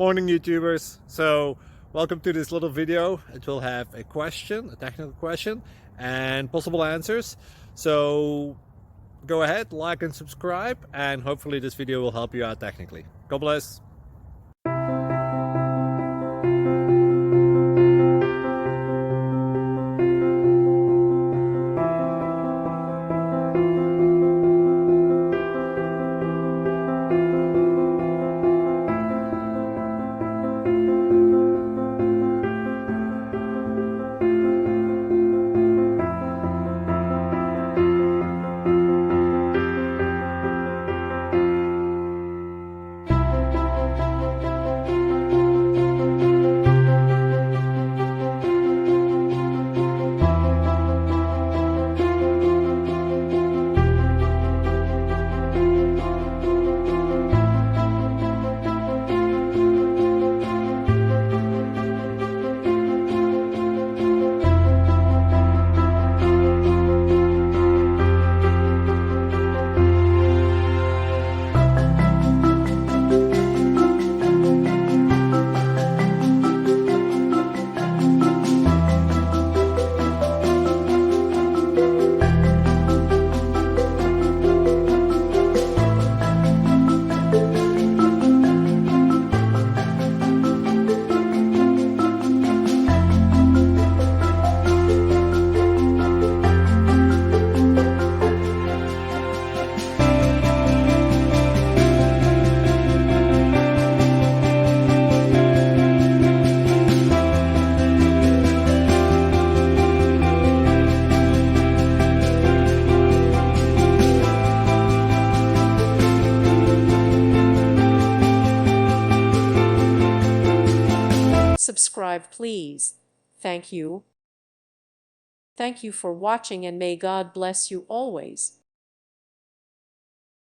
Morning YouTubers. So welcome to this little video. It will have a question, a technical question, and possible answers. So go ahead, like and subscribe, and hopefully this video will help you out technically. God bless. Subscribe, please. Thank you. Thank you for watching, and may God bless you always.